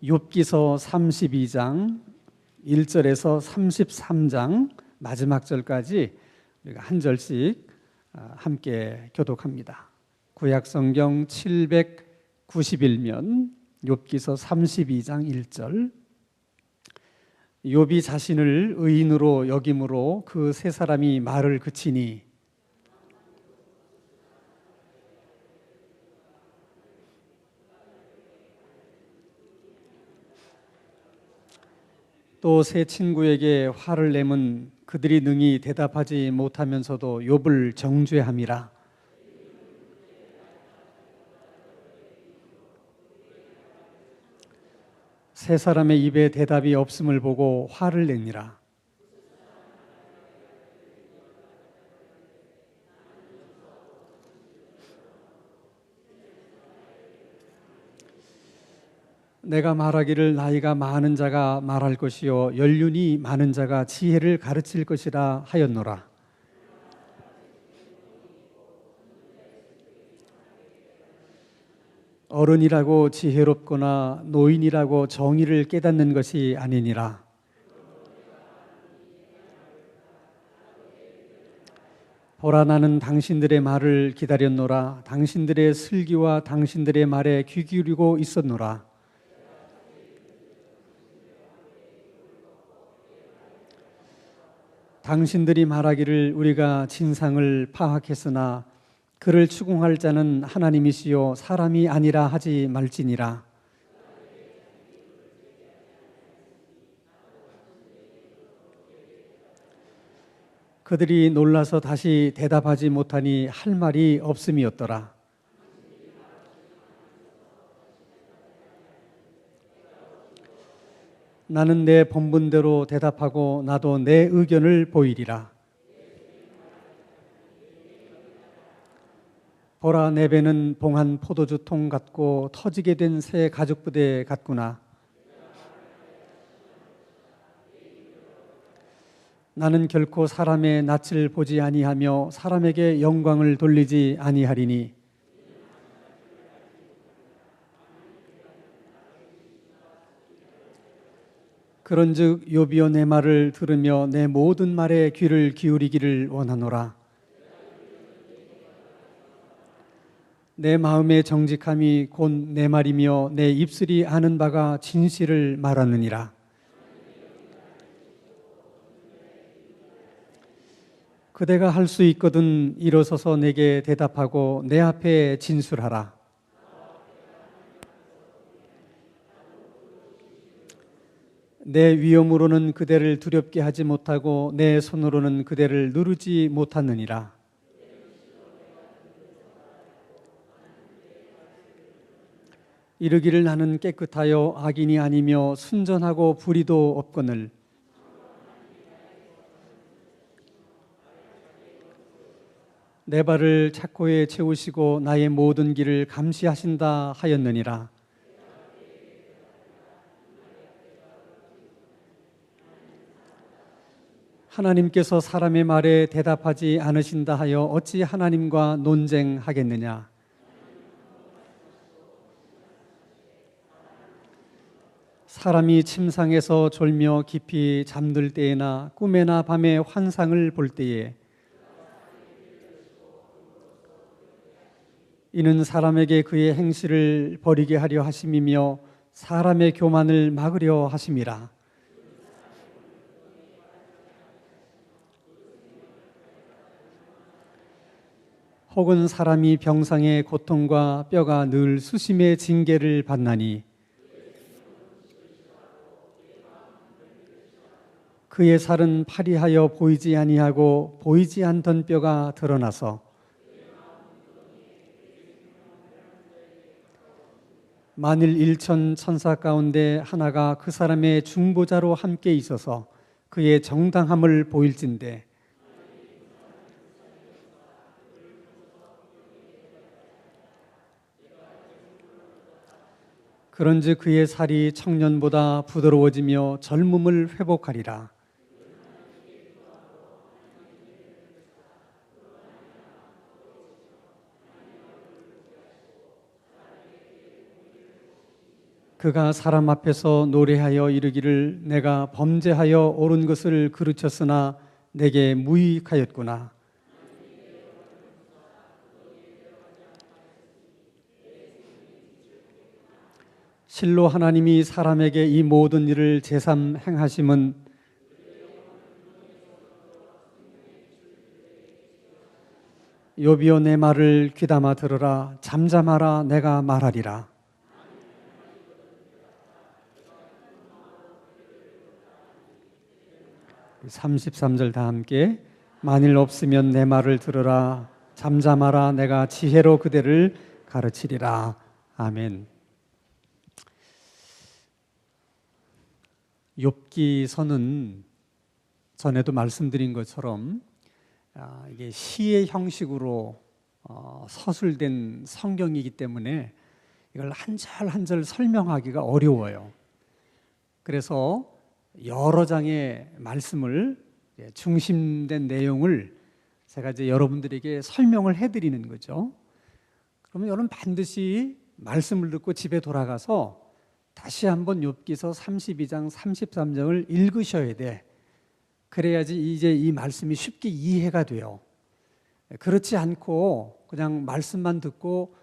욥기서 32장 1절에서 33장 마지막 절까지 우리가 한 절씩 함께 교독합니다. 구약성경 791면 욥기서 32장 1절. 욥이 자신을 의인으로 여김으로 그 세 사람이 말을 그치니 또 세 친구에게 화를 내면 그들이 능히 대답하지 못하면서도 욥을 정죄함이라. 세 사람의 입에 대답이 없음을 보고 화를 내니라. 내가 말하기를 나이가 많은 자가 말할 것이요 연륜이 많은 자가 지혜를 가르칠 것이라 하였노라. 어른이라고 지혜롭거나 노인이라고 정의를 깨닫는 것이 아니니라. 보라, 나는 당신들의 말을 기다렸노라. 당신들의 슬기와 당신들의 말에 귀 기울이고 있었노라. 당신들이 말하기를 우리가 진상을 파악했으나 그를 추궁할 자는 하나님이시요 사람이 아니라 하지 말지니라. 그들이 놀라서 다시 대답하지 못하니 할 말이 없음이었더라. 나는 내 본분대로 대답하고 나도 내 의견을 보이리라. 보라, 내 배는 봉한 포도주 통 같고 터지게 된 새 가죽 부대 같구나. 나는 결코 사람의 낯을 보지 아니하며 사람에게 영광을 돌리지 아니하리니 그런즉 욥이여, 내 말을 들으며 내 모든 말에 귀를 기울이기를 원하노라. 내 마음의 정직함이 곧 내 말이며 내 입술이 아는 바가 진실을 말하느니라. 그대가 할 수 있거든 일어서서 내게 대답하고 내 앞에 진술하라. 내 위엄으로는 그대를 두렵게 하지 못하고 내 손으로는 그대를 누르지 못하느니라. 이르기를 나는 깨끗하여 악인이 아니며 순전하고 불의도 없거늘 내 발을 착고에 채우시고 나의 모든 길을 감시하신다 하였느니라. 하나님께서 사람의 말에 대답하지 않으신다 하여 어찌 하나님과 논쟁하겠느냐. 사람이 침상에서 졸며 깊이 잠들 때에나 꿈에나 밤에 환상을 볼 때에 이는 사람에게 그의 행실을 버리게 하려 하심이며 사람의 교만을 막으려 하심이라. 혹은 사람이 병상의 고통과 뼈가 늘 수심의 징계를 받나니 그의 살은 파리하여 보이지 아니하고 보이지 않던 뼈가 드러나서 만일 일천 천사 가운데 하나가 그 사람의 중보자로 함께 있어서 그의 정당함을 보일진대 그런즉 그의 살이 청년보다 부드러워지며 젊음을 회복하리라. 그가 사람 앞에서 노래하여 이르기를 내가 범죄하여 옳은 것을 그르쳤으나 내게 무익하였구나. 실로 하나님이 사람에게 이 모든 일을 제삼 행하심은 욥이여 내 말을 귀담아 들으라. 잠잠하라. 내가 말하리라. 33절 다 함께. 만일 없으면 내 말을 들으라. 잠잠하라. 내가 지혜로 그대를 가르치리라. 아멘. 욥기서는 전에도 말씀드린 것처럼 이게 시의 형식으로 서술된 성경이기 때문에 이걸 한 절 한 절 설명하기가 어려워요. 그래서 여러 장의 말씀을 중심된 내용을 제가 이제 여러분들에게 설명을 해드리는 거죠. 그러면 여러분 반드시 말씀을 듣고 집에 돌아가서 다시 한번 욥기서 32장 33장을 읽으셔야 돼. 그래야지 이제 이 말씀이 쉽게 이해가 돼요. 그렇지 않고 그냥 말씀만 듣고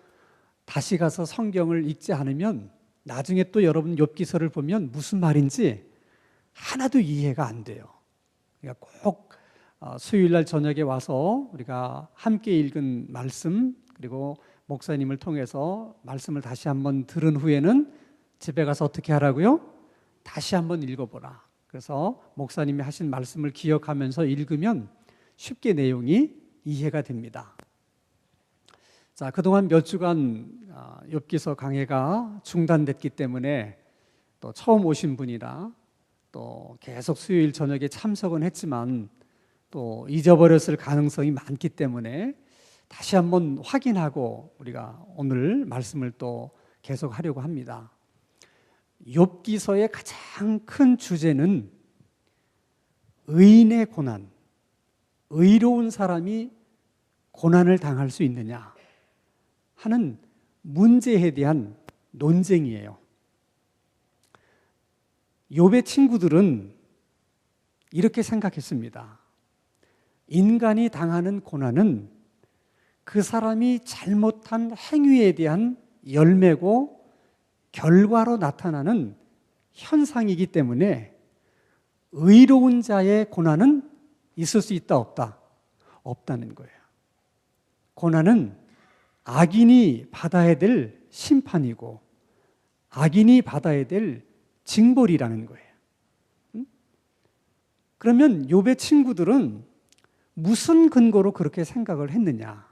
다시 가서 성경을 읽지 않으면 나중에 또 여러분 욥기서를 보면 무슨 말인지 하나도 이해가 안 돼요. 그러니까 꼭 수요일날 저녁에 와서 우리가 함께 읽은 말씀 그리고 목사님을 통해서 말씀을 다시 한번 들은 후에는 집에 가서 어떻게 하라고요? 다시 한번 읽어보라. 그래서 목사님이 하신 말씀을 기억하면서 읽으면 쉽게 내용이 이해가 됩니다. 자, 그동안 몇 주간 욥기서 강해가 중단됐기 때문에 또 처음 오신 분이라 또 계속 수요일 저녁에 참석은 했지만 또 잊어버렸을 가능성이 많기 때문에 다시 한번 확인하고 우리가 오늘 말씀을 또 계속 하려고 합니다. 욥기서의 가장 큰 주제는 의인의 고난, 의로운 사람이 고난을 당할 수 있느냐 하는 문제에 대한 논쟁이에요. 욥의 친구들은 이렇게 생각했습니다. 인간이 당하는 고난은 그 사람이 잘못한 행위에 대한 열매고 결과로 나타나는 현상이기 때문에 의로운 자의 고난은 있을 수 있다 없다? 없다는 거예요. 고난은 악인이 받아야 될 심판이고 악인이 받아야 될 징벌이라는 거예요. 그러면 욥의 친구들은 무슨 근거로 그렇게 생각을 했느냐?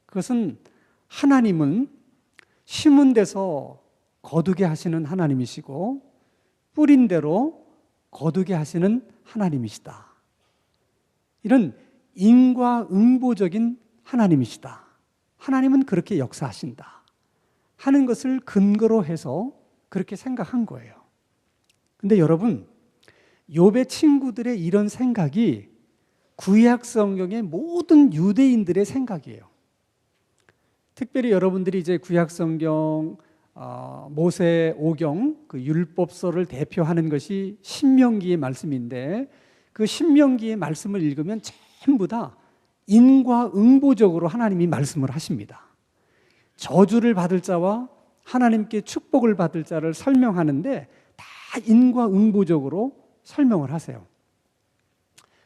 그것은 하나님은 심은 데서 거두게 하시는 하나님이시고 뿌린 대로 거두게 하시는 하나님이시다. 이런 인과응보적인 하나님이시다. 하나님은 그렇게 역사하신다 하는 것을 근거로 해서 그렇게 생각한 거예요. 근데 여러분, 욥의 친구들의 이런 생각이 구약 성경의 모든 유대인들의 생각이에요. 특별히 여러분들이 이제 구약 성경 모세 오경 그 율법서를 대표하는 것이 신명기의 말씀인데 그 신명기의 말씀을 읽으면 전부 다 인과응보적으로 하나님이 말씀을 하십니다. 저주를 받을 자와 하나님께 축복을 받을 자를 설명하는데 다 인과응보적으로 설명을 하세요.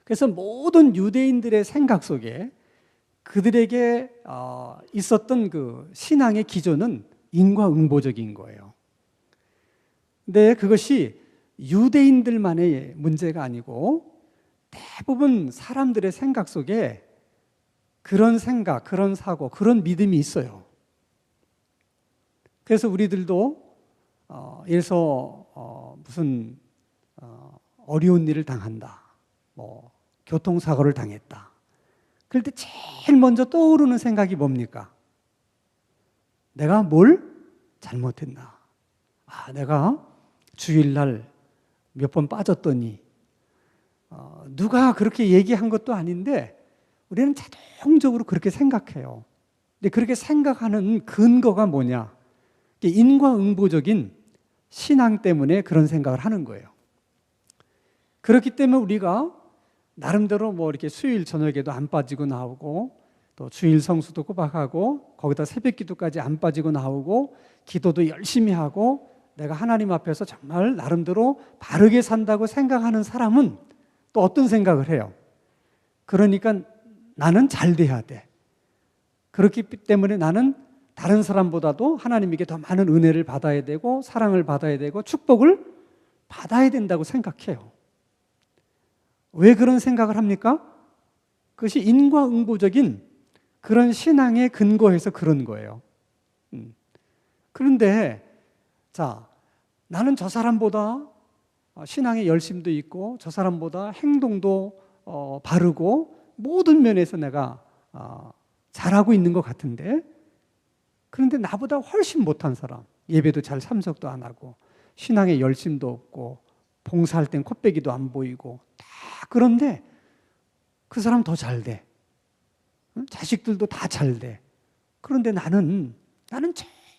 그래서 모든 유대인들의 생각 속에 그들에게 있었던 그 신앙의 기조는 인과응보적인 거예요. 근데 그것이 유대인들만의 문제가 아니고 대부분 사람들의 생각 속에 그런 생각, 그런 사고, 그런 믿음이 있어요. 그래서 우리들도 예를 들어서 무슨 어려운 일을 당한다, 뭐 교통사고를 당했다. 그럴 때 제일 먼저 떠오르는 생각이 뭡니까? 내가 뭘 잘못했나? 내가 주일날 몇 번 빠졌더니 누가 그렇게 얘기한 것도 아닌데 우리는 자동적으로 그렇게 생각해요. 근데 그렇게 생각하는 근거가 뭐냐? 인과응보적인 신앙 때문에 그런 생각을 하는 거예요. 그렇기 때문에 우리가 나름대로 뭐 이렇게 수요일 저녁에도 안 빠지고 나오고, 또 주일 성수도 꼬박하고, 거기다 새벽 기도까지 안 빠지고 나오고, 기도도 열심히 하고, 내가 하나님 앞에서 정말 나름대로 바르게 산다고 생각하는 사람은 또 어떤 생각을 해요? 그러니까 나는 잘 돼야 돼. 그렇기 때문에 나는 다른 사람보다도 하나님에게 더 많은 은혜를 받아야 되고, 사랑을 받아야 되고, 축복을 받아야 된다고 생각해요. 왜 그런 생각을 합니까? 그것이 인과응보적인 그런 신앙에 근거해서 그런 거예요. 그런데 자, 나는 저 사람보다 신앙의 열심도 있고, 저 사람보다 행동도 바르고, 모든 면에서 내가 잘하고 있는 것 같은데, 그런데 나보다 훨씬 못한 사람, 예배도 잘 참석도 안 하고, 신앙의 열심도 없고, 봉사할 땐 콧배기도 안 보이고, 다 그런데 그 사람 더 잘 돼. 자식들도 다 잘 돼. 그런데 나는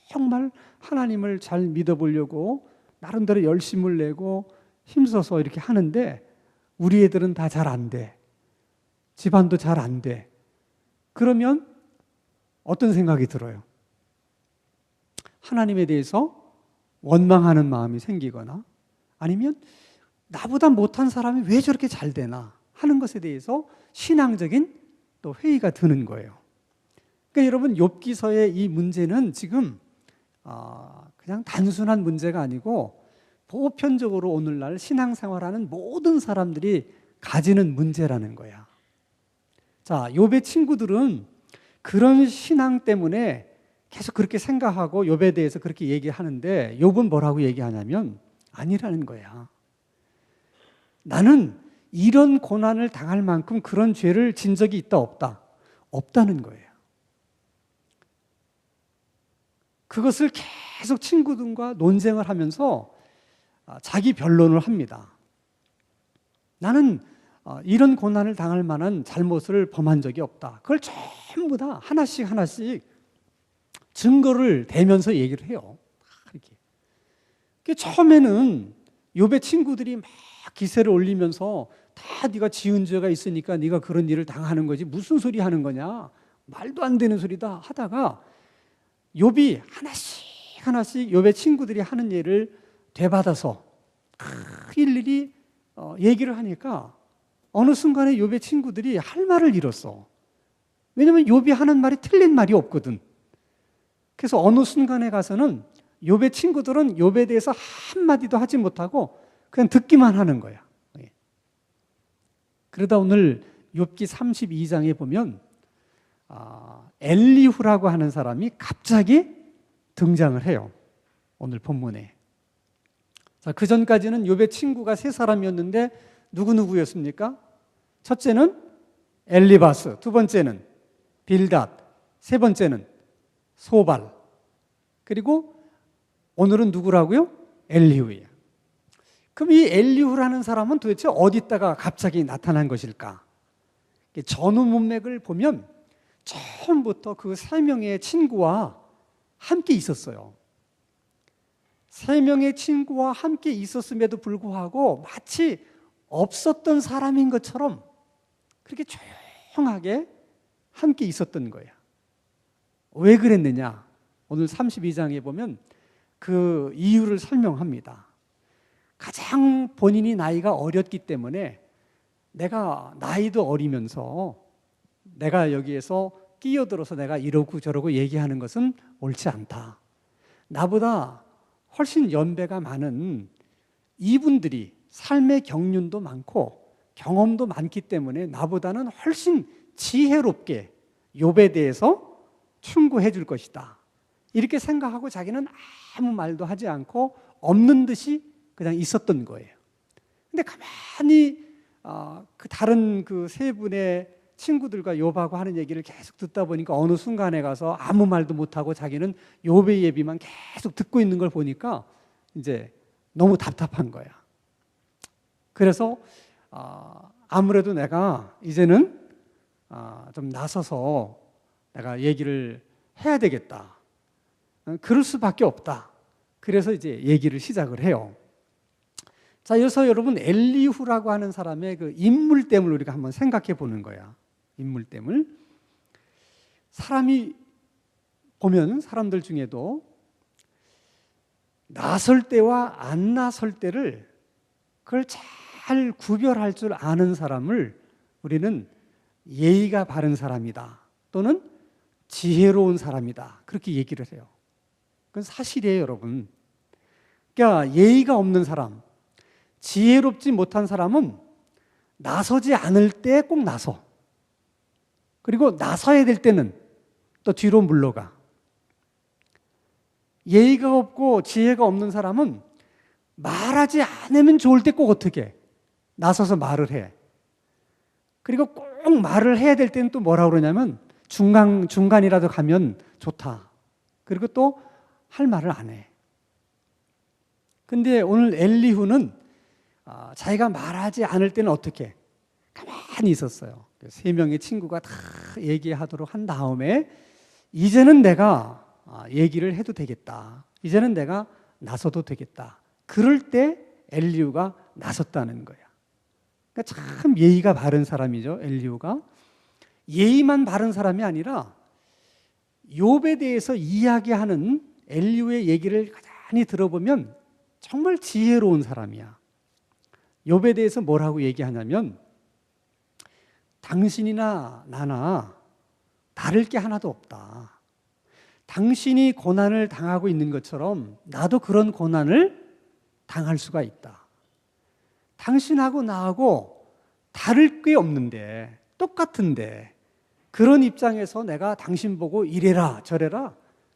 정말 하나님을 잘 믿어보려고 나름대로 열심을 내고 힘써서 이렇게 하는데, 우리 애들은 다 잘 안 돼. 집안도 잘 안 돼. 그러면 어떤 생각이 들어요? 하나님에 대해서 원망하는 마음이 생기거나, 아니면 나보다 못한 사람이 왜 저렇게 잘 되나 하는 것에 대해서 신앙적인 또 회의가 드는 거예요. 그러니까 여러분, 욥기서의 이 문제는 지금 그냥 단순한 문제가 아니고 보편적으로 오늘날 신앙생활하는 모든 사람들이 가지는 문제라는 거야. 자, 욥의 친구들은 그런 신앙 때문에 계속 그렇게 생각하고 욥에 대해서 그렇게 얘기하는데, 욥은 뭐라고 얘기하냐면 아니라는 거야. 나는 이런 고난을 당할 만큼 그런 죄를 진 적이 있다 없다? 없다는 거예요. 그것을 계속 친구들과 논쟁을 하면서 자기 변론을 합니다. 나는 이런 고난을 당할 만한 잘못을 범한 적이 없다. 그걸 전부 다 하나씩 증거를 대면서 얘기를 해요. 이렇게. 처음에는 욥의 친구들이 막 기세를 올리면서 다 네가 지은 죄가 있으니까 네가 그런 일을 당하는 거지, 무슨 소리 하는 거냐, 말도 안 되는 소리다 하다가 욥이 하나씩 욥의 친구들이 하는 일을 되받아서 일일이 얘기를 하니까 어느 순간에 욥의 친구들이 할 말을 잃었어. 왜냐하면 욥이 하는 말이 틀린 말이 없거든. 그래서 어느 순간에 가서는 욥의 친구들은 욥에 대해서 한마디도 하지 못하고 그냥 듣기만 하는 거야. 그러다 오늘 욥기 32장에 보면 엘리후라고 하는 사람이 갑자기 등장을 해요. 오늘 본문에. 자, 그 전까지는 욥의 친구가 세 사람이었는데 누구였습니까? 첫째는 엘리바스, 두 번째는 빌닷, 세 번째는 소발, 그리고 오늘은 누구라고요? 엘리후예요. 그럼 이 엘리후라는 사람은 도대체 어디다가 갑자기 나타난 것일까? 전후 문맥을 보면 처음부터 그 세 명의 친구와 함께 있었어요. 세 명의 친구와 함께 있었음에도 불구하고 마치 없었던 사람인 것처럼 그렇게 조용하게 함께 있었던 거예요. 왜 그랬느냐? 오늘 32장에 보면 그 이유를 설명합니다. 가장 본인이 나이가 어렸기 때문에 내가 나이도 어리면서 내가 여기에서 끼어들어서 내가 이러고 저러고 얘기하는 것은 옳지 않다. 나보다 훨씬 연배가 많은 이분들이 삶의 경륜도 많고 경험도 많기 때문에 나보다는 훨씬 지혜롭게 욥에 대해서 충고해 줄 것이다. 이렇게 생각하고 자기는 아무 말도 하지 않고 없는 듯이 그냥 있었던 거예요. 근데 가만히 그 다른 그 세 분의 친구들과 욥하고 하는 얘기를 계속 듣다 보니까 어느 순간에 가서 아무 말도 못하고 자기는 욥의 예비만 계속 듣고 있는 걸 보니까 이제 너무 답답한 거야. 그래서 아무래도 내가 이제는 좀 나서서 내가 얘기를 해야 되겠다. 그럴 수밖에 없다. 그래서 이제 얘기를 시작을 해요. 자, 여기서 여러분 엘리후라고 하는 사람의 그 인물됨을 우리가 한번 생각해 보는 거야. 인물됨을. 사람이 보면 사람들 중에도 나설 때와 안 나설 때를 그걸 잘 구별할 줄 아는 사람을 우리는 예의가 바른 사람이다 또는 지혜로운 사람이다 그렇게 얘기를 해요. 그건 사실이에요, 여러분. 그러니까 예의가 없는 사람, 지혜롭지 못한 사람은 나서지 않을 때 꼭 나서. 그리고 나서야 될 때는 또 뒤로 물러가. 예의가 없고 지혜가 없는 사람은 말하지 않으면 좋을 때 꼭 어떻게 해? 나서서 말을 해. 그리고 꼭 말을 해야 될 때는 또 뭐라고 그러냐면 중간이라도 가면 좋다. 그리고 또 할 말을 안 해. 근데 오늘 엘리후는 자기가 말하지 않을 때는 어떻게 해? 가만히 있었어요. 3명의 친구가 다 얘기하도록 한 다음에 이제는 내가 얘기를 해도 되겠다. 이제는 내가 나서도 되겠다. 그럴 때 엘리후가 나섰다는 거야. 그러니까 참 예의가 바른 사람이죠, 엘리후가. 예의만 바른 사람이 아니라 욥에 대해서 이야기하는 엘리후의 얘기를 가만히 들어보면 정말 지혜로운 사람이야. 욥에 대해서 뭐라고 얘기하냐면 당신이나 나나 다를 게 하나도 없다. 당신이 고난을 당하고 있는 것처럼 나도 그런 고난을 당할 수가 있다. 당신하고 나하고 다를 게 없는데 똑같은데 그런 입장에서 내가 당신 보고 이래라 저래라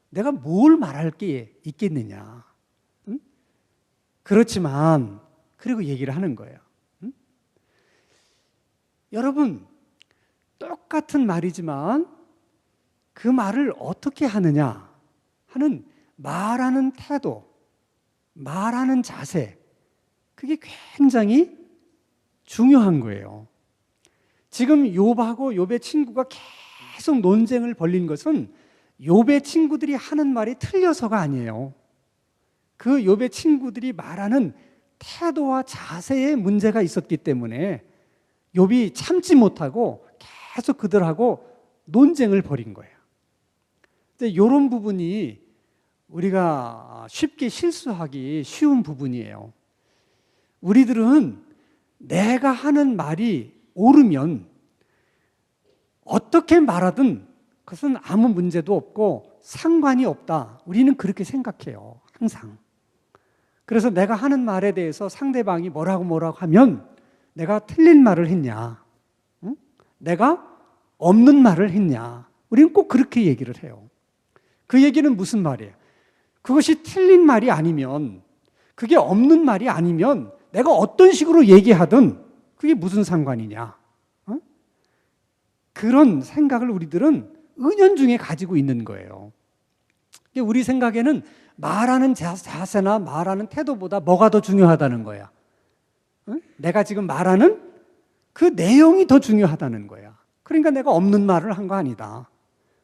내가 뭘 말할 게 있겠느냐. 응? 그렇지만 그리고 얘기를 하는 거예요. 응? 여러분 똑같은 말이지만 그 말을 어떻게 하느냐 하는 말하는 태도, 말하는 자세 그게 굉장히 중요한 거예요. 지금 욥하고 욥의 친구가 계속 논쟁을 벌린 것은 욥의 친구들이 하는 말이 틀려서가 아니에요. 그 욥의 친구들이 말하는 태도와 자세에 문제가 있었기 때문에 욥이 참지 못하고 계속 그들하고 논쟁을 벌인 거예요. 근데 이런 부분이 우리가 쉽게 실수하기 쉬운 부분이에요. 우리들은 내가 하는 말이 옳으면 어떻게 말하든 그것은 아무 문제도 없고 상관이 없다. 우리는 그렇게 생각해요. 항상. 그래서 내가 하는 말에 대해서 상대방이 뭐라고 하면 내가 틀린 말을 했냐? 응? 내가 없는 말을 했냐? 우리는 꼭 그렇게 얘기를 해요. 그 얘기는 무슨 말이에요? 그것이 틀린 말이 아니면 그게 없는 말이 아니면 내가 어떤 식으로 얘기하든 그게 무슨 상관이냐? 어? 그런 생각을 우리들은 은연중에 가지고 있는 거예요. 우리 생각에는 말하는 자세나 말하는 태도보다 뭐가 더 중요하다는 거야? 어? 내가 지금 말하는 그 내용이 더 중요하다는 거야. 그러니까 내가 없는 말을 한 거 아니다.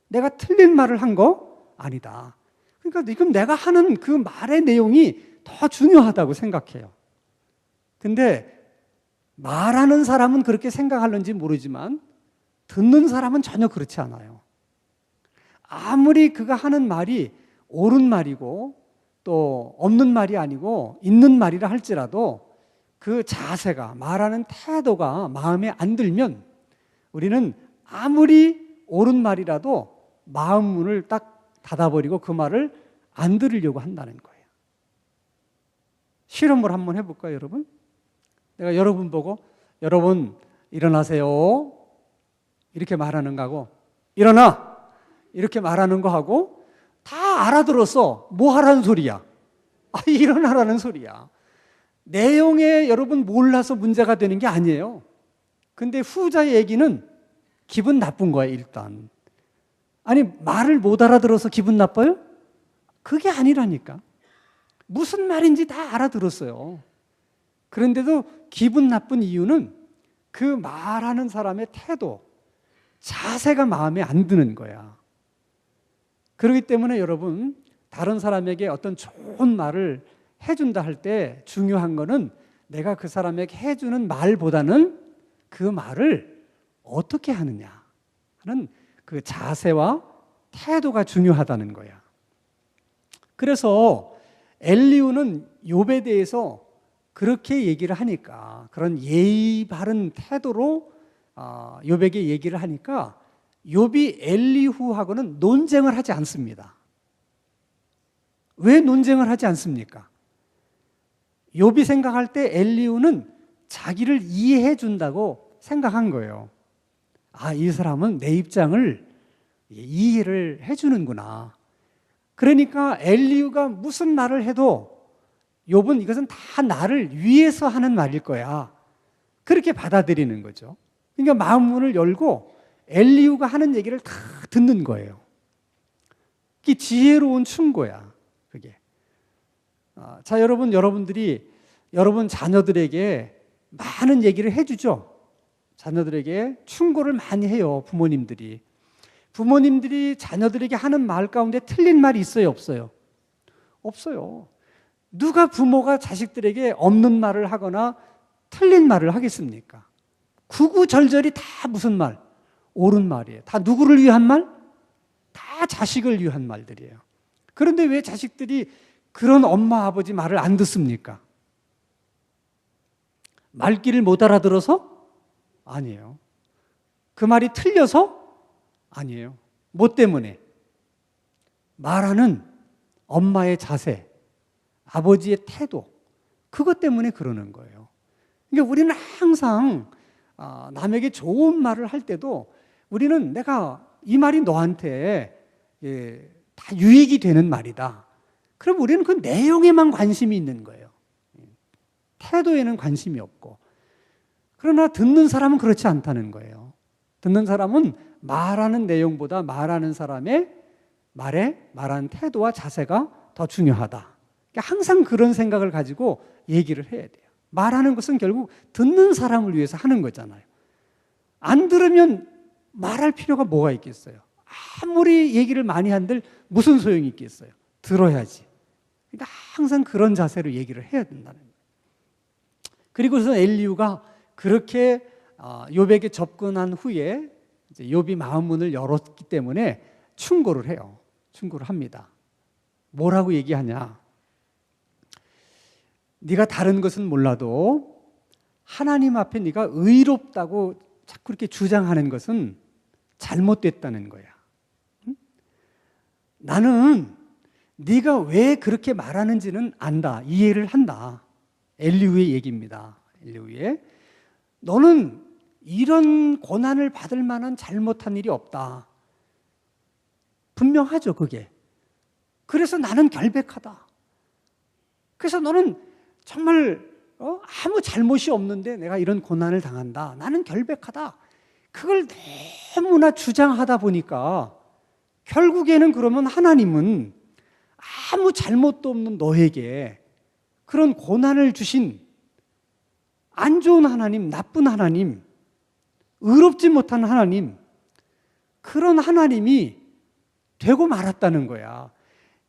내가 틀린 말을 한 거 아니다. 그러니까 지금 내가 하는 그 말의 내용이 더 중요하다고 생각해요. 근데 말하는 사람은 그렇게 생각하는지 모르지만 듣는 사람은 전혀 그렇지 않아요. 아무리 그가 하는 말이 옳은 말이고 또 없는 말이 아니고 있는 말이라 할지라도 그 자세가 말하는 태도가 마음에 안 들면 우리는 아무리 옳은 말이라도 마음 문을 딱 닫아버리고 그 말을 안 들으려고 한다는 거예요. 실험을 한번 해볼까요, 여러분? 내가 여러분 보고 여러분 일어나세요 이렇게 말하는 거하고 일어나 이렇게 말하는 거하고 다 알아들었어. 뭐 하라는 소리야? 일어나라는 소리야. 내용에 여러분 몰라서 문제가 되는 게 아니에요. 근데 후자의 얘기는 기분 나쁜 거야, 일단. 아니, 말을 못 알아들어서 기분 나빠요? 그게 아니라니까. 무슨 말인지 다 알아들었어요. 그런데도 기분 나쁜 이유는 그 말하는 사람의 태도, 자세가 마음에 안 드는 거야. 그렇기 때문에 여러분, 다른 사람에게 어떤 좋은 말을 해준다 할 때 중요한 거는 내가 그 사람에게 해주는 말보다는 그 말을 어떻게 하느냐 하는 그 자세와 태도가 중요하다는 거야. 그래서 엘리후는 욥에 대해서 그렇게 얘기를 하니까, 그런 예의 바른 태도로 욥에게 얘기를 하니까 욥이 엘리후하고는 논쟁을 하지 않습니다. 왜 논쟁을 하지 않습니까? 욥이 생각할 때 엘리후는 자기를 이해해 준다고 생각한 거예요. 이 사람은 내 입장을 이해를 해 주는구나. 그러니까 엘리후가 무슨 말을 해도 욥은 이것은 다 나를 위해서 하는 말일 거야. 그렇게 받아들이는 거죠. 그러니까 마음 문을 열고 엘리후가 하는 얘기를 다 듣는 거예요. 그게 지혜로운 충고야, 그게. 자, 여러분들이 여러분 자녀들에게 많은 얘기를 해주죠. 자녀들에게 충고를 많이 해요, 부모님들이. 부모님들이 자녀들에게 하는 말 가운데 틀린 말이 있어요, 없어요? 없어요. 누가 부모가 자식들에게 없는 말을 하거나 틀린 말을 하겠습니까? 구구절절이 다 무슨 말? 옳은 말이에요. 다 누구를 위한 말? 다 자식을 위한 말들이에요. 그런데 왜 자식들이 그런 엄마 아버지 말을 안 듣습니까? 말귀를 못 알아들어서? 아니에요. 그 말이 틀려서? 아니에요. 뭐 때문에? 말하는 엄마의 자세, 아버지의 태도, 그것 때문에 그러는 거예요. 그러니까 우리는 항상 남에게 좋은 말을 할 때도 우리는 내가 이 말이 너한테 다 유익이 되는 말이다. 그럼 우리는 그 내용에만 관심이 있는 거예요. 태도에는 관심이 없고. 그러나 듣는 사람은 그렇지 않다는 거예요. 듣는 사람은 말하는 내용보다 말하는 사람의 말하는 태도와 자세가 더 중요하다. 그러니까 항상 그런 생각을 가지고 얘기를 해야 돼요. 말하는 것은 결국 듣는 사람을 위해서 하는 거잖아요. 안 들으면 말할 필요가 뭐가 있겠어요? 아무리 얘기를 많이 한들 무슨 소용이 있겠어요? 들어야지. 그러니까 항상 그런 자세로 얘기를 해야 된다는 거예요. 그리고서 엘리후가 그렇게 욥에게 접근한 후에 이제 욥이 마음 문을 열었기 때문에 충고를 해요. 충고를 합니다. 뭐라고 얘기하냐? 네가 다른 것은 몰라도 하나님 앞에 네가 의롭다고 자꾸 이렇게 주장하는 것은 잘못됐다는 거야. 응? 나는 네가 왜 그렇게 말하는지는 안다. 이해를 한다. 엘리후의 얘기입니다. 엘리후의. 너는 이런 고난을 받을 만한 잘못한 일이 없다. 분명하죠, 그게. 그래서 나는 결백하다. 그래서 너는 정말 아무 잘못이 없는데 내가 이런 고난을 당한다. 나는 결백하다. 그걸 너무나 주장하다 보니까 결국에는 그러면 하나님은 아무 잘못도 없는 너에게 그런 고난을 주신 안 좋은 하나님, 나쁜 하나님, 의롭지 못한 하나님, 그런 하나님이 되고 말았다는 거야.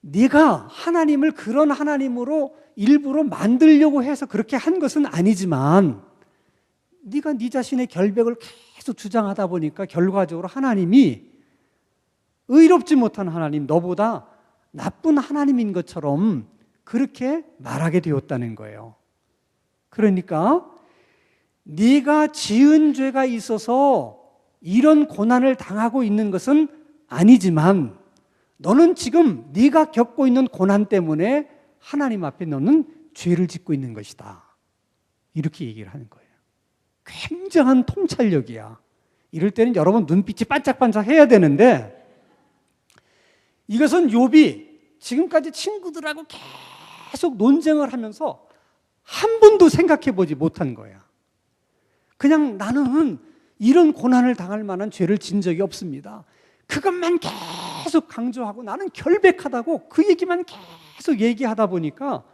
네가 하나님을 그런 하나님으로 일부러 만들려고 해서 그렇게 한 것은 아니지만 네가 네 자신의 결백을 계속 주장하다 보니까 결과적으로 하나님이 의롭지 못한 하나님, 너보다 나쁜 하나님인 것처럼 그렇게 말하게 되었다는 거예요. 그러니까 네가 지은 죄가 있어서 이런 고난을 당하고 있는 것은 아니지만 너는 지금 네가 겪고 있는 고난 때문에 하나님 앞에 너는 죄를 짓고 있는 것이다. 이렇게 얘기를 하는 거예요. 굉장한 통찰력이야. 이럴 때는 여러분 눈빛이 반짝반짝 해야 되는데 이것은 욥이 지금까지 친구들하고 계속 논쟁을 하면서 한 번도 생각해 보지 못한 거야. 그냥 나는 이런 고난을 당할 만한 죄를 진 적이 없습니다. 그것만 계속 강조하고 나는 결백하다고 그 얘기만 계속 얘기하다 보니까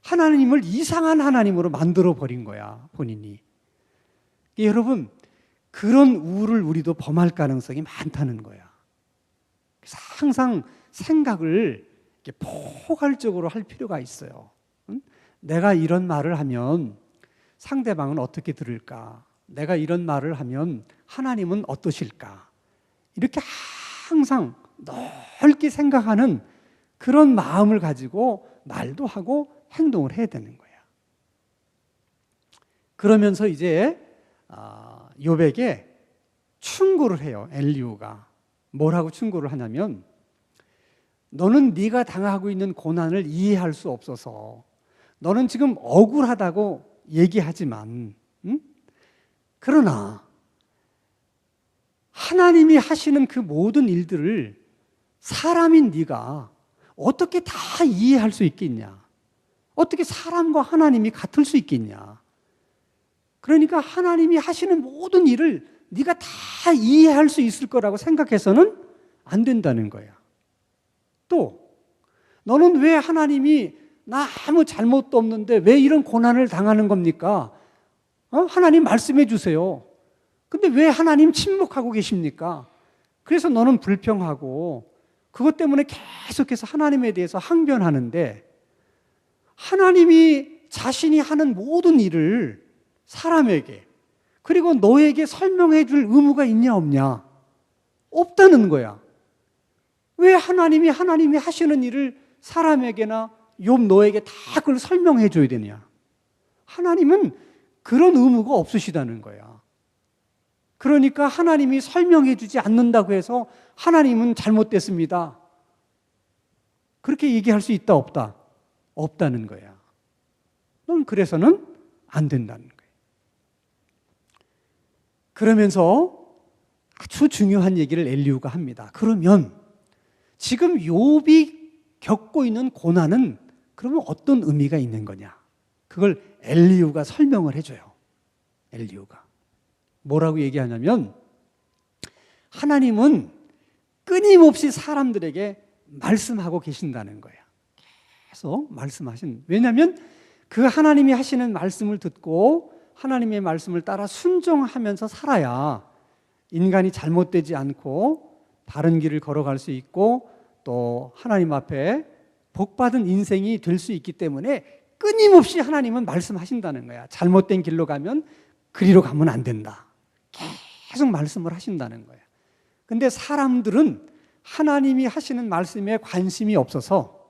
하나님을 이상한 하나님으로 만들어 버린 거야, 본인이. 여러분, 그런 우를 우리도 범할 가능성이 많다는 거야. 그래서 항상 생각을 포괄적으로 할 필요가 있어요. 내가 이런 말을 하면 상대방은 어떻게 들을까? 내가 이런 말을 하면 하나님은 어떠실까? 이렇게 항상 넓게 생각하는 그런 마음을 가지고 말도 하고 행동을 해야 되는 거야. 그러면서 이제 욥에게 충고를 해요. 엘리후가 뭐라고 충고를 하냐면, 너는 네가 당하고 있는 고난을 이해할 수 없어서 너는 지금 억울하다고 얘기하지만, 그러나 하나님이 하시는 그 모든 일들을 사람인 네가 어떻게 다 이해할 수 있겠냐? 어떻게 사람과 하나님이 같을 수 있겠냐? 그러니까 하나님이 하시는 모든 일을 네가 다 이해할 수 있을 거라고 생각해서는 안 된다는 거야. 또 너는 왜 하나님이 나 아무 잘못도 없는데 왜 이런 고난을 당하는 겁니까? 하나님 말씀해 주세요. 근데 왜 하나님 침묵하고 계십니까? 그래서 너는 불평하고 그것 때문에 계속해서 하나님에 대해서 항변하는데, 하나님이 자신이 하는 모든 일을 사람에게 그리고 너에게 설명해 줄 의무가 있냐 없냐? 없다는 거야. 왜 하나님이 하시는 일을 사람에게나 욥 너에게 다 그걸 설명해 줘야 되냐? 하나님은 그런 의무가 없으시다는 거야. 그러니까 하나님이 설명해 주지 않는다고 해서 하나님은 잘못됐습니다, 그렇게 얘기할 수 있다 없다? 없다는 거야. 넌 그래서는 안 된다는 거야. 그러면서 아주 중요한 얘기를 엘리후가 합니다. 그러면 지금 욥이 겪고 있는 고난은 그러면 어떤 의미가 있는 거냐? 그걸 엘리후가 설명을 해줘요. 엘리후가 뭐라고 얘기하냐면, 하나님은 끊임없이 사람들에게 말씀하고 계신다는 거야. 계속 말씀하신. 왜냐하면 그 하나님이 하시는 말씀을 듣고 하나님의 말씀을 따라 순종하면서 살아야 인간이 잘못되지 않고 바른 길을 걸어갈 수 있고 또 하나님 앞에 복받은 인생이 될 수 있기 때문에 끊임없이 하나님은 말씀하신다는 거야. 잘못된 길로 가면 그리로 가면 안 된다. 계속 말씀을 하신다는 거야. 근데 사람들은 하나님이 하시는 말씀에 관심이 없어서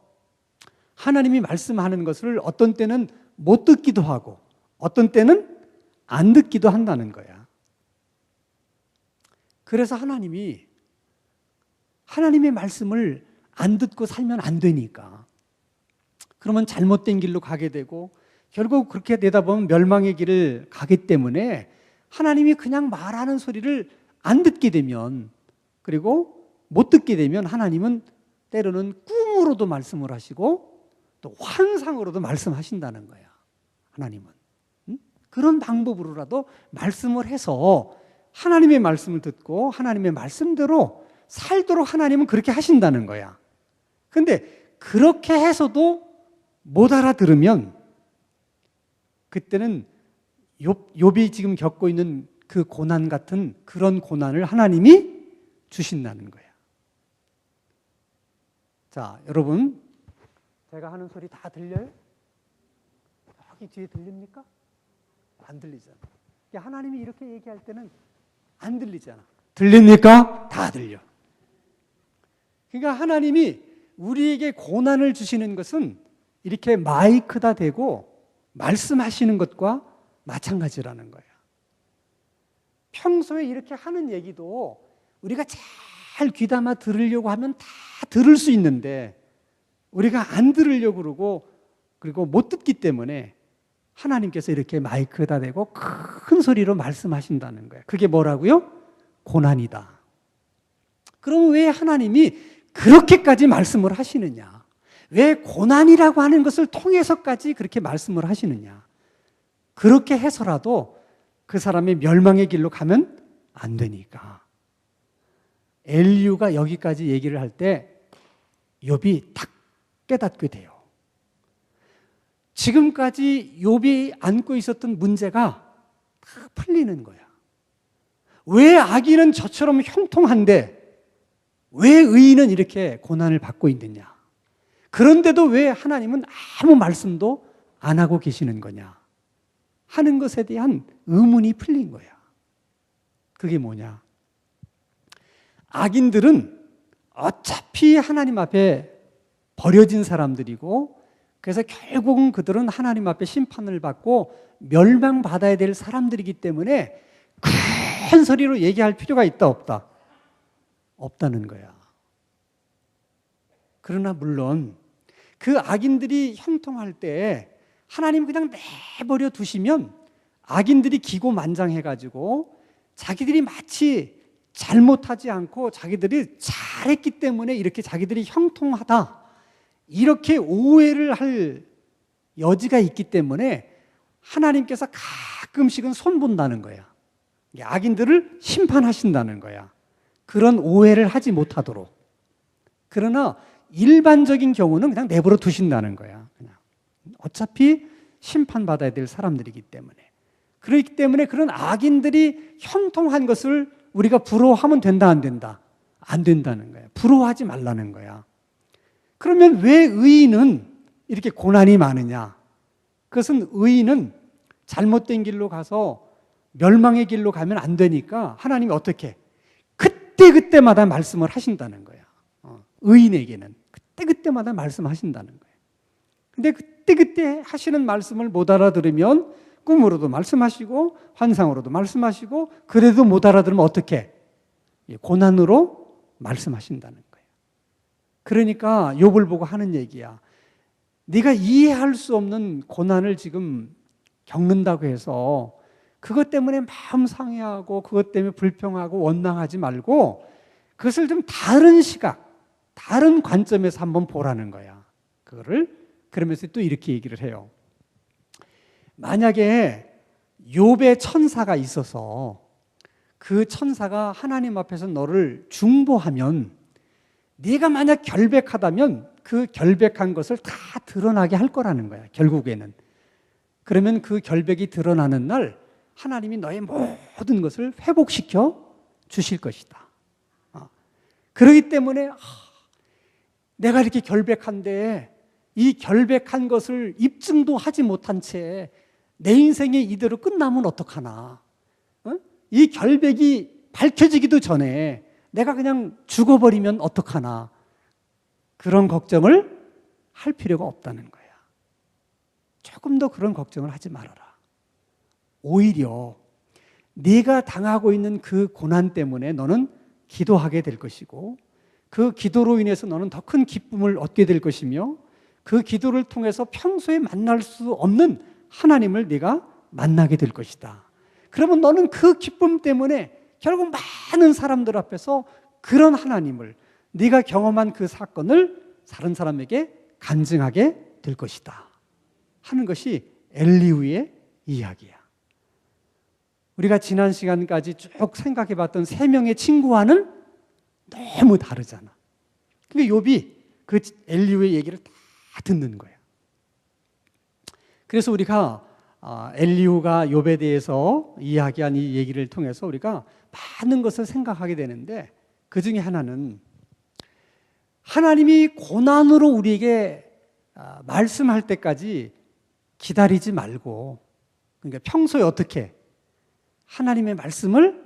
하나님이 말씀하는 것을 어떤 때는 못 듣기도 하고 어떤 때는 안 듣기도 한다는 거야. 그래서 하나님이 하나님의 말씀을 안 듣고 살면 안 되니까, 그러면 잘못된 길로 가게 되고 결국 그렇게 되다 보면 멸망의 길을 가기 때문에 하나님이 그냥 말하는 소리를 안 듣게 되면, 그리고 못 듣게 되면 하나님은 때로는 꿈으로도 말씀을 하시고 또 환상으로도 말씀하신다는 거야. 하나님은 그런 방법으로라도 말씀을 해서 하나님의 말씀을 듣고 하나님의 말씀대로 살도록 하나님은 그렇게 하신다는 거야. 근데 그렇게 해서도 못 알아들으면 그때는 욥이 지금 겪고 있는 그 고난 같은 그런 고난을 하나님이 주신다는 거야. 자, 여러분, 제가 하는 소리 다 들려요? 여기 뒤에 들립니까? 안 들리잖아. 하나님이 이렇게 얘기할 때는 안 들리잖아. 들립니까? 다 들려. 그러니까 하나님이 우리에게 고난을 주시는 것은 이렇게 마이크다 대고 말씀하시는 것과 마찬가지라는 거야. 평소에 이렇게 하는 얘기도 우리가 잘 귀담아 들으려고 하면 다 들을 수 있는데 우리가 안 들으려고 그러고 그리고 못 듣기 때문에 하나님께서 이렇게 마이크에다 대고 큰 소리로 말씀하신다는 거예요. 그게 뭐라고요? 고난이다. 그럼 왜 하나님이 그렇게까지 말씀을 하시느냐? 왜 고난이라고 하는 것을 통해서까지 그렇게 말씀을 하시느냐? 그렇게 해서라도 그 사람이 멸망의 길로 가면 안 되니까. 엘리후가 여기까지 얘기를 할 때 욥이 딱 깨닫게 돼요. 지금까지 욥이 안고 있었던 문제가 다 풀리는 거야. 왜 악인은 저처럼 형통한데 왜 의인은 이렇게 고난을 받고 있느냐? 그런데도 왜 하나님은 아무 말씀도 안 하고 계시는 거냐 하는 것에 대한 의문이 풀린 거야. 그게 뭐냐? 악인들은 어차피 하나님 앞에 버려진 사람들이고, 그래서 결국은 그들은 하나님 앞에 심판을 받고 멸망받아야 될 사람들이기 때문에 큰 소리로 얘기할 필요가 있다 없다? 없다는 거야. 그러나 물론 그 악인들이 형통할 때 하나님 그냥 내버려 두시면 악인들이 기고만장해가지고 자기들이 마치 잘못하지 않고 자기들이 잘했기 때문에 이렇게 자기들이 형통하다, 이렇게 오해를 할 여지가 있기 때문에 하나님께서 가끔씩은 손본다는 거야. 악인들을 심판하신다는 거야. 그런 오해를 하지 못하도록. 그러나 일반적인 경우는 그냥 내버려 두신다는 거야. 그냥. 어차피 심판받아야 될 사람들이기 때문에. 그렇기 때문에 그런 악인들이 형통한 것을 우리가 부러워하면 된다, 안 된다? 안 된다는 거야. 부러워하지 말라는 거야. 그러면 왜 의인은 이렇게 고난이 많으냐? 그것은 의인은 잘못된 길로 가서 멸망의 길로 가면 안 되니까 하나님이 어떻게? 그때그때마다 말씀을 하신다는 거야. 의인에게는 그때그때마다 말씀하신다는 거야. 근데 그때그때 하시는 말씀을 못 알아들으면 꿈으로도 말씀하시고 환상으로도 말씀하시고, 그래도 못 알아들으면 어떻게? 고난으로 말씀하신다는 거예요. 그러니까 욥을 보고 하는 얘기야. 네가 이해할 수 없는 고난을 지금 겪는다고 해서 그것 때문에 마음 상해하고 그것 때문에 불평하고 원망하지 말고 그것을 좀 다른 시각, 다른 관점에서 한번 보라는 거야. 그거를 그러면서 또 이렇게 얘기를 해요. 만약에 욥의 천사가 있어서 그 천사가 하나님 앞에서 너를 중보하면, 네가 만약 결백하다면 그 결백한 것을 다 드러나게 할 거라는 거야, 결국에는. 그러면 그 결백이 드러나는 날 하나님이 너의 모든 것을 회복시켜 주실 것이다. 그렇기 때문에 내가 이렇게 결백한데 이 결백한 것을 입증도 하지 못한 채 내 인생이 이대로 끝나면 어떡하나? 이 결백이 밝혀지기도 전에 내가 그냥 죽어버리면 어떡하나? 그런 걱정을 할 필요가 없다는 거야. 조금 더 그런 걱정을 하지 말아라. 오히려 네가 당하고 있는 그 고난 때문에 너는 기도하게 될 것이고, 그 기도로 인해서 너는 더 큰 기쁨을 얻게 될 것이며, 그 기도를 통해서 평소에 만날 수 없는 하나님을 네가 만나게 될 것이다. 그러면 너는 그 기쁨 때문에 결국 많은 사람들 앞에서 그런 하나님을, 네가 경험한 그 사건을 다른 사람에게 간증하게 될 것이다 하는 것이 엘리후의 이야기야. 우리가 지난 시간까지 쭉 생각해 봤던 세 명의 친구와는 너무 다르잖아. 근데 욥이 그 엘리후의 얘기를 다 듣는 거야. 그래서 우리가 엘리후가 욥에 대해서 이야기한 이 얘기를 통해서 우리가 많은 것을 생각하게 되는데, 그 중에 하나는 하나님이 고난으로 우리에게 말씀할 때까지 기다리지 말고, 그러니까 평소에 어떻게 하나님의 말씀을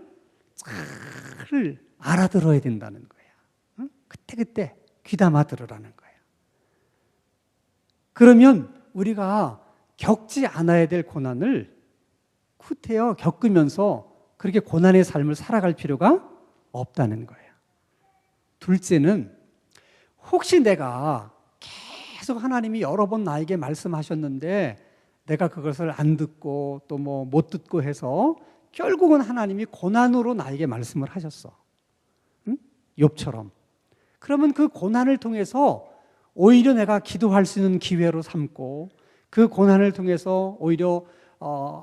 잘 알아들어야 된다는 거야. 그때그때 귀담아 들으라는 거야. 그러면 우리가 겪지 않아야 될 고난을 후퇴어 겪으면서 그렇게 고난의 삶을 살아갈 필요가 없다는 거예요. 둘째는, 혹시 내가 계속 하나님이 여러 번 나에게 말씀하셨는데 내가 그것을 안 듣고 또 뭐 못 듣고 해서 결국은 하나님이 고난으로 나에게 말씀을 하셨어. 응? 욥처럼. 그러면 그 고난을 통해서 오히려 내가 기도할 수 있는 기회로 삼고, 그 고난을 통해서 오히려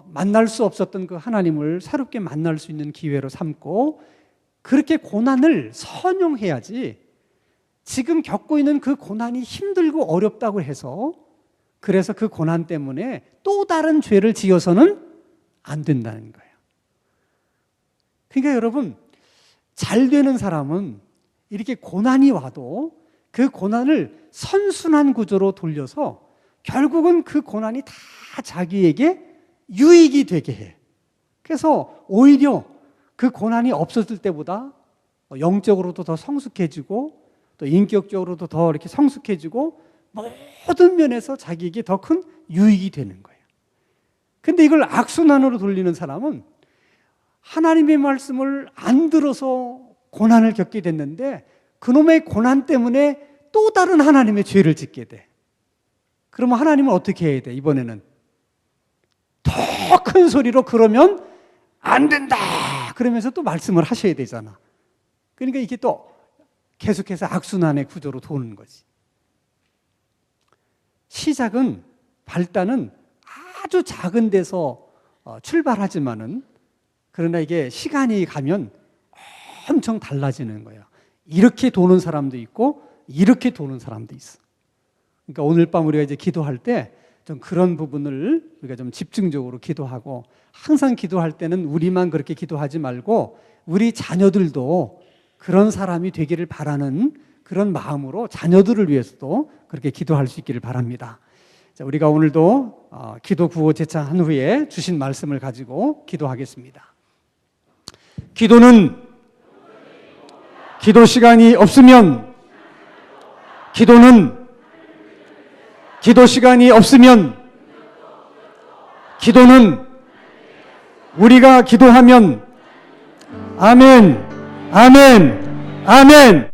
만날 수 없었던 그 하나님을 새롭게 만날 수 있는 기회로 삼고, 그렇게 고난을 선용해야지 지금 겪고 있는 그 고난이 힘들고 어렵다고 해서 그래서 그 고난 때문에 또 다른 죄를 지어서는 안 된다는 거예요. 그러니까 여러분, 잘 되는 사람은 이렇게 고난이 와도 그 고난을 선순환 구조로 돌려서 결국은 그 고난이 다 자기에게 유익이 되게 해. 그래서 오히려 그 고난이 없었을 때보다 영적으로도 더 성숙해지고 또 인격적으로도 더 이렇게 성숙해지고 모든 면에서 자기에게 더 큰 유익이 되는 거예요. 근데 이걸 악순환으로 돌리는 사람은 하나님의 말씀을 안 들어서 고난을 겪게 됐는데 그놈의 고난 때문에 또 다른 하나님의 죄를 짓게 돼. 그러면 하나님은 어떻게 해야 돼? 이번에는 더 큰 소리로 그러면 안 된다 그러면서 또 말씀을 하셔야 되잖아. 그러니까 이게 또 계속해서 악순환의 구조로 도는 거지. 시작은, 발단은 아주 작은 데서 출발하지만은 그러나 이게 시간이 가면 엄청 달라지는 거예요. 이렇게 도는 사람도 있고 이렇게 도는 사람도 있어. 그러니까 오늘 밤 우리가 이제 기도할 때 좀 그런 부분을 우리가 좀 집중적으로 기도하고, 항상 기도할 때는 우리만 그렇게 기도하지 말고 우리 자녀들도 그런 사람이 되기를 바라는 그런 마음으로 자녀들을 위해서도 그렇게 기도할 수 있기를 바랍니다. 자, 우리가 오늘도 기도 구호 제창한 후에 주신 말씀을 가지고 기도하겠습니다. 기도는 기도 시간이 없으면 기도는 기도 시간이 없으면 기도는 우리가 기도하면 아멘, 아멘, 아멘.